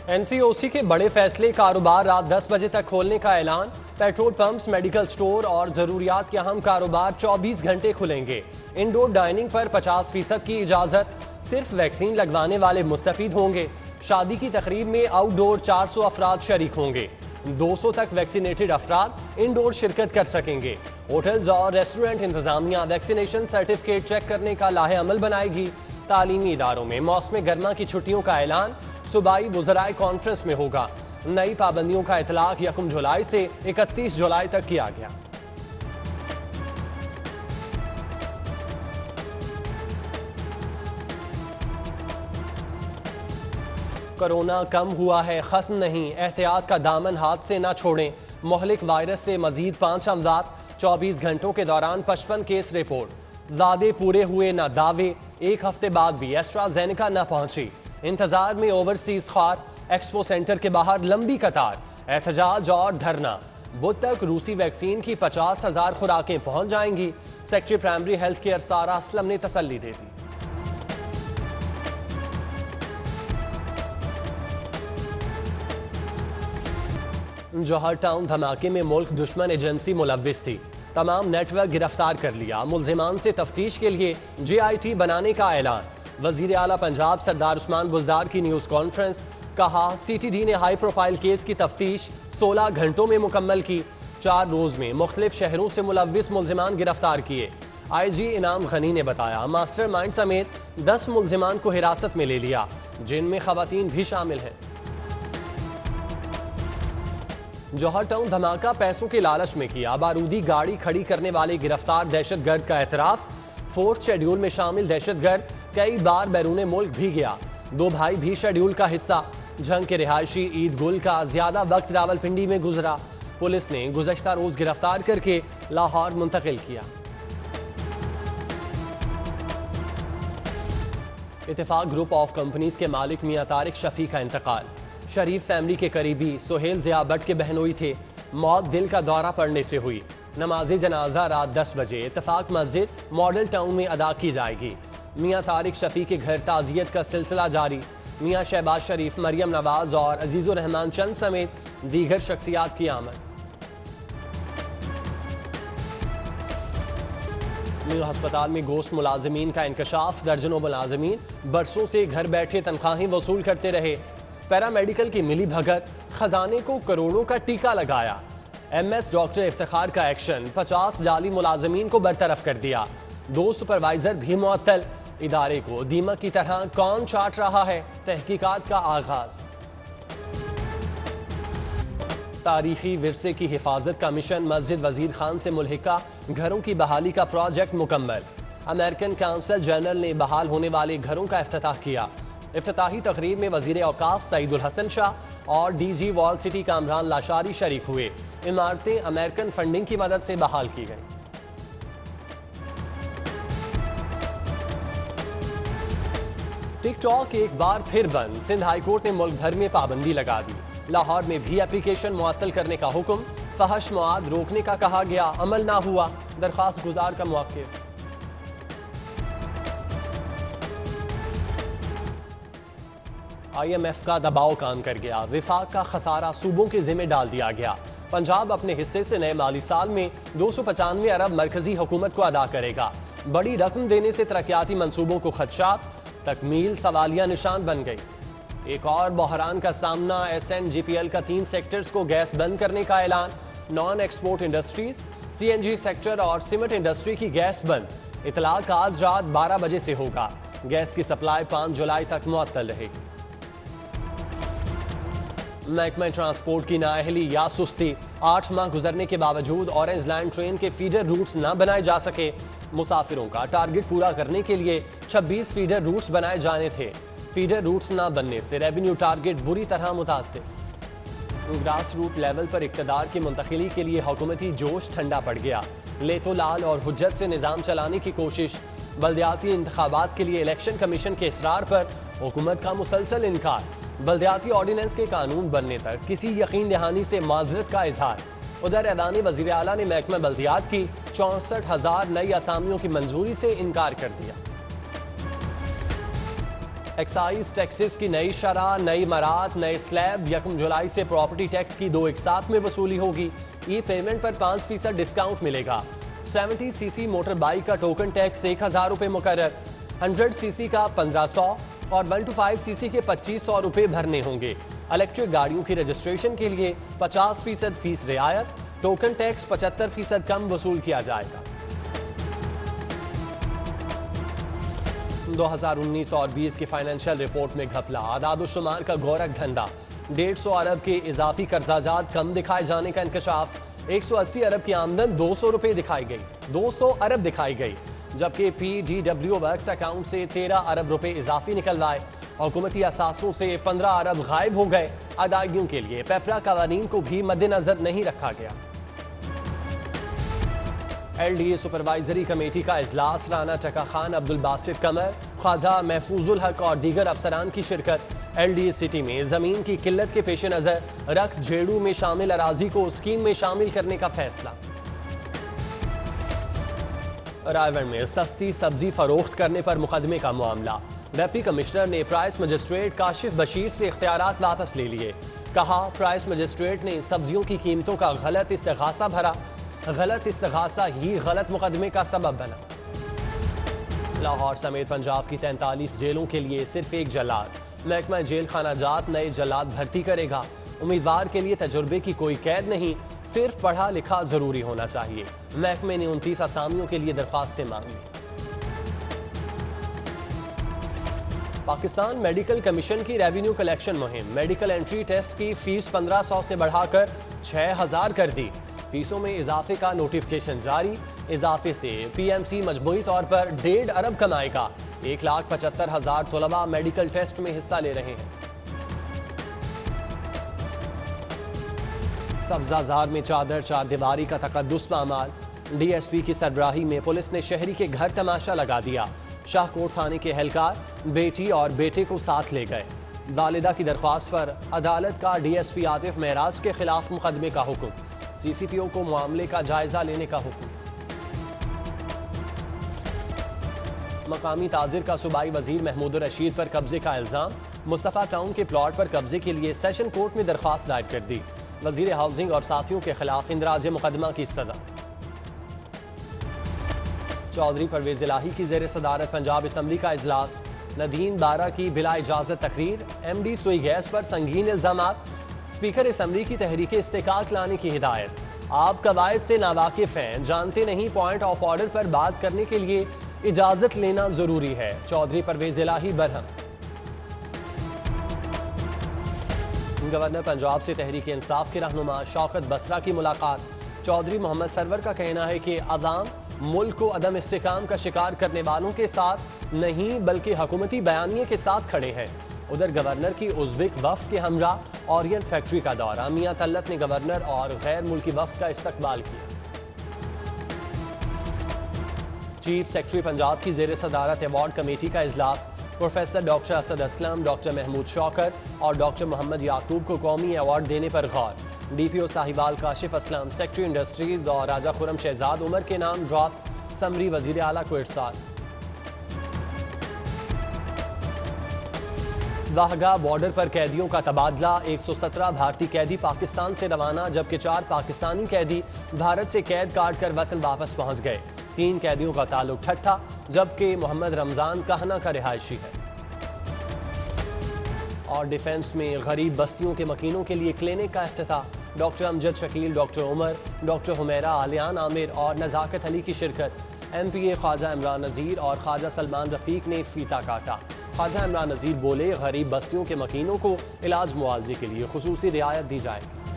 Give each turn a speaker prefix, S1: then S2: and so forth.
S1: NCOC के बड़े फैसले, कारोबार रात 10 बजे तक खोलने का ऐलान। पेट्रोल पंप्स, मेडिकल स्टोर और जरूरियात के अहम कारोबार 24 घंटे खुलेंगे। इंडोर डाइनिंग पर 50% की इजाजत। सिर्फ वैक्सीन लगवाने वाले मुस्तफीद होंगे। शादी की तकरीब में आउटडोर 400 अफराद शरीक होंगे। 200 तक वैक्सीनेटेड अफराद इंडोर शिरकत कर सकेंगे। होटल्स और रेस्टोरेंट इंतजामिया वैक्सीनेशन सर्टिफिकेट चेक करने का लाहे अमल बनाएगी। तालीमी इदारों में मौसम गर्मा की छुट्टियों का ऐलान सूबाई वुज़राए कॉन्फ्रेंस में होगा। नई पाबंदियों का इतलाक 1 जुलाई से 31 जुलाई तक किया गया। कोरोना कम हुआ है, खत्म नहीं, एहतियात का दामन हाथ से ना छोड़ें। मोहलिक वायरस से मजीद 5 अमवात। 24 घंटों के दौरान 55 केस रिपोर्ट। वादे पूरे हुए ना दावे। 1 हफ्ते बाद भी एस्ट्राजेनेका न पहुंची। इंतजार में ओवरसीज ख्वार। एक्सपो सेंटर के बाहर लंबी कतार। एहतजाज और धरना। बुध तक रूसी वैक्सीन की 50,000 खुराकें पहुंच जाएंगी। सेक्रेटरी प्राइमरी हेल्थ केयर सारा असलम ने तसल्ली दे दी। जौहर टाउन धमाके में मुल्क दुश्मन एजेंसी मुलव्विस थी। तमाम नेटवर्क गिरफ्तार कर लिया। मुल्जिमान से तफ्तीश के लिए JIT बनाने का ऐलान। वजीर आला पंजाब सरदार उस्मान बुज़दार की न्यूज़ कॉन्फ्रेंस। कहा CTD ने हाई प्रोफाइल केस की तफ्तीश 16 घंटों में मुकम्मल की। 4 रोज में मुख्तलिफ शहरों से मुलव्विस मुल्जिमान गिरफ्तार किए। IG इनाम गनी ने बताया मास्टर माइंड समेत 10 मुल्जिमान को हिरासत में ले लिया, जिनमें खवातीन भी शामिल हैं। जौहर टाउन धमाका पैसों के लालच में किया। बारूदी गाड़ी खड़ी करने वाले गिरफ्तार दहशतगर्द का एतराफ। 4th शेड्यूल में शामिल दहशतगर्द कई बार बैरून मुल्क भी गया। 2 भाई भी शेड्यूल का हिस्सा। झंग के रिहायशी ईद गुल का ज्यादा वक्त रावलपिंडी में गुजरा। पुलिस ने गुज़श्ता रोज गिरफ्तार करके लाहौर मुंतकिल किया। इत्तेफाक ग्रुप ऑफ कंपनीज के मालिक मियां तारिक शफी का इंतकाल। शरीफ फैमिली के करीबी सुहेल ज़िया भट्ट के बहनोई थे। मौत दिल का दौरा पड़ने से हुई। नमाज़े जनाजा रात 10 बजे इत्तेफाक मस्जिद मॉडल टाउन में अदा की जाएगी। मियां तारिक शफी के घर ताज़ियत का सिलसिला जारी। मियां शहबाज शरीफ, मरियम नवाज और अजीज़ुर रहमान चंद समेत दीगर शख्सियात की आमद। न्यू अस्पताल में गोश्त मुलाजमीन का इंकशाफ। दर्जनों मुलाजमीन बरसों से घर बैठे तनख्वाहें वसूल करते रहे। पैरामेडिकल की मिली भगत, खजाने को करोड़ों का टीका लगाया। MS डॉक्टर इफ्तिखार का एक्शन। 50 जाली मुलाजमीन को बरतरफ कर दिया। 2 सुपरवाइजर भी मुअत्तल। इदारे को दीमक की तरह कौन चाट रहा है, तहकीकात का आगाज। तारीखी विरसे की हिफाजत का मिशन। मस्जिद वजीर खान से मुल्हिका घरों की बहाली का प्रोजेक्ट मुकम्मल। अमेरिकन काउंसिल जनरल ने बहाल होने वाले घरों का इफ्तिताह किया। इफ्तिताही तकरीब में वजीर औकाफ सईदुल हसन शाह और DG wall city Kamran Lashari शरीक हुए। इमारतें अमेरिकन फंडिंग की मदद से बहाल की गई। टिकटॉक एक बार फिर बंद। सिंध हाईकोर्ट ने मुल्क भर में पाबंदी लगा दी। लाहौर में भी एप्लीकेशन मुअत्तल करने का हुक्म। फहश मवाद रोकने का कहा गया, अमल ना हुआ। दरख्वास्त गुजार का मौक़िफ़। IMF का दबाव काम कर गया। विफाक का खसारा सूबों के जिम्मे डाल दिया गया। पंजाब अपने हिस्से से नए माली साल में 295 अरब मरकजी हुकूमत को अदा करेगा। बड़ी रकम देने से तरक्याती मंसूबों को खदशात। तकमील सवालिया निशान बन गई। एक और बहरान का सामना। SNGPL का 3 सेक्टर्स को गैस बंद करने का ऐलान। Non export industries, CNG sector और सीमेंट इंडस्ट्री की गैस बंद। इतलाक आज रात 12 बजे से होगा। गैस की सप्लाई 5 जुलाई तक मुअत्तल रहेगी। महकमा ट्रांसपोर्ट की नाअहली या सुस्ती। 8 माह गुजरने के बावजूद ऑरेंज लाइन ट्रेन के फीडर रूट्स न बनाए जा सके। मुसाफिरों का टारगेट पूरा करने के लिए 26 फीडर रूट्स बनाए जाने थे। फीडर रूट्स न बनने से रेवेन्यू टारगेट बुरी तरह मुतासिर। ग्रास रूट लेवल पर इक़्तिदार की मुंतकिली के लिए हुकूमती जोश ठंडा पड़ गया। लेतो लाल और हुज्जत से निज़ाम चलाने की कोशिश। बल्दियाती इंतखाबात के लिए इलेक्शन कमीशन के इसरार पर हुकूमत का मुसलसल इनकार। बल्दियाती ऑर्डिनेंस के कानून बनने तक किसी यकीन दहानी से माजरत का इजहार। उधर ऐलान वज़ीर आला ने महकमा बल्दियात की 64,000 नई असामियों की मंजूरी से इनकार कर दिया। एक्साइज टैक्सेस की नई शरह, नई मरात, नए स्लैब। 1 जुलाई से प्रॉपर्टी टैक्स की 2 एक साथ में वसूली होगी। ई पेमेंट पर 5% डिस्काउंट मिलेगा। 70 सीसी मोटर बाइक का टोकन टैक्स 1000 रुपये मुकर्रर। 100 सीसी का 1500 और 1 to 5 सीसी के 2500 रुपये भरने होंगे। इलेक्ट्रिक गाड़ियों की रजिस्ट्रेशन के लिए 50% फीस रियायत। टोकन टैक्स 75% कम वसूल किया जाएगा। 2019 और 20 की फाइनेंशियल रिपोर्ट में घपला, आदाद-ओ-शुमार का गोरख धंधा। 150 अरब के इजाफी कर्जाजात कम दिखाए जाने का इंकशाफ। 180 अरब की आमदन 200 रुपये दिखाई गई, 200 अरब दिखाई गई, जबकि PGW वर्क्स अकाउंट से 13 अरब रुपए इजाफी निकलवाए। हुकूमती असासों से 15 अरब गायब हो गए। अदायगियों के लिए पेपरा कवानीन को भी मद्देनजर नहीं रखा गया। LDA सुपरवाइजरी कमेटी का इजलास, राना टका खान, अब्दुल बासित कमर, ख्वाजा महफूजुल हक और दीगर अफसरान की शिरकत। LDA सिटी में जमीन की किल्लत के पेश नजर रक्स झेड़ू में शामिल अराजी को स्कीम में शामिल करने का फैसला। रायगढ़ में सस्ती सब्जी फरोख्त करने पर मुकदमे का मामला। डिप्टी कमिश्नर ने प्राइस मजिस्ट्रेट काशिफ बशीर से इख्तियारात वापस ले लिए। कहा, प्राइस मजिस्ट्रेट ने सब्जियों की कीमतों का गलत इस्तिगासा भरा। गलत इस्तिगासा ही गलत मुकदमे का सबब बना। लाहौर समेत पंजाब की 43 जेलों के लिए सिर्फ एक जल्लाद। महकमा जेल खाना जात नए जल्लाद भर्ती करेगा। उम्मीदवार के लिए तजुर्बे की कोई कैद नहीं, सिर्फ पढ़ा लिखा जरूरी होना चाहिए। महकमे ने 29 असामियों के लिए दरख्वास्तें मांगी। पाकिस्तान मेडिकल कमीशन की रेवेन्यू कलेक्शन मुहिम, मेडिकल एंट्री टेस्ट की फीस 1500 से बढ़ाकर 6000 कर दी। फीसों में इजाफे का नोटिफिकेशन जारी। इजाफे से PMC मजमूई तौर पर 1.5 अरब कमाएगा। 1,75,000 तलबा मेडिकल टेस्ट में हिस्सा ले रहे हैं। सब्जाजार में चादर चारदीवारी का तकद्दुस पामाल। DSP की सरबराही में पुलिस ने शहरी के घर तमाशा लगा दिया। शाहकोट थाने के एहलकार बेटी और बेटे को साथ ले गए। वालिदा की दरख्वास्त पर अदालत का DSP आतिफ महराज के खिलाफ मुकदमे का हुक्म। CCPO को मामले का जायजा लेने का हुक्म। मकामी ताजिर का सूबाई वजीर महमूद रशीद पर कब्जे का इल्जाम। मुस्तफा टाउन के प्लॉट पर कब्जे के लिए सेशन कोर्ट में दरख्वास्त दायर कर दी। वजीर हाउसिंग और साथियों के खिलाफ इंदराज मुकदमा की सजा। चौधरी परवेज इलाही की जेर सदारत पंजाब असम्बली का इजलास। नदीम बारा की बिला इजाजत तकरीर। MD सुई गैस पर संगीन इल्जामात। स्पीकर असम्बली की तहरीक इस्तेकाक लाने की हिदायत। आप कवायद से नावाकिफ हैं, जानते नहीं, पॉइंट ऑफ ऑर्डर पर बात करने के लिए इजाजत लेना जरूरी है। चौधरी परवेज इलाही बरहम। गवर्नर पंजाब से तहरीक इंसाफ के रहनुमा शौकत बसरा की मुलाकात। चौधरी मोहम्मद सरवर का कहना है कि अवाम मुल्क को अदम इस्तेकाम का शिकार करने वालों के साथ नहीं बल्कि हुकूमती बयानिए के साथ खड़े हैं। उधर गवर्नर की उज़्बेक वफ्द के हमरा ऑरियन फैक्ट्री का दौरा। मियां तल्लत ने गवर्नर और गैर मुल्की वफ्द का इस्तकबाल किया। चीफ सेक्रेटरी पंजाब की जेर सदारत अवार्ड कमेटी का इजलास। Professor doctor Asad Aslam, doctor Mahmood Shaukat और डॉक्टर मोहम्मद याकूब को कौमी अवार्ड देने पर गौर। DPO Sahiwal Kashif Aslam, secretary industries और राजा खुरम शहजाद उमर के नाम ड्रॉप। समरी वजीर आला को इरसाल। वाहगा बॉर्डर पर कैदियों का तबादला। 117 भारतीय कैदी पाकिस्तान से रवाना, जबकि 4 पाकिस्तानी कैदी भारत से कैद काट कर वतन वापस पहुंच गए। 3 कैदियों का ताल्लुक ठट्ठा, जबकि मोहम्मद रमजान कहना का रिहायशी है। और डिफेंस में गरीब बस्तियों के मकीनों के लिए क्लिनिक का इफ्तिताह। Doctor Amjad Shakeel, doctor Umar, doctor Humaira, Aliyan Aamir और नज़ाकत अली की शिरकत। MPA ख्वाजा इमरान नज़ीर और ख्वाजा सलमान रफ़ीक ने फीता काटा। ख्वाजा इमरान नज़ीर बोले, गरीब बस्तियों के मकीनों को इलाज मुआवजे के लिए खुसूसी रियायत दी जाएगी।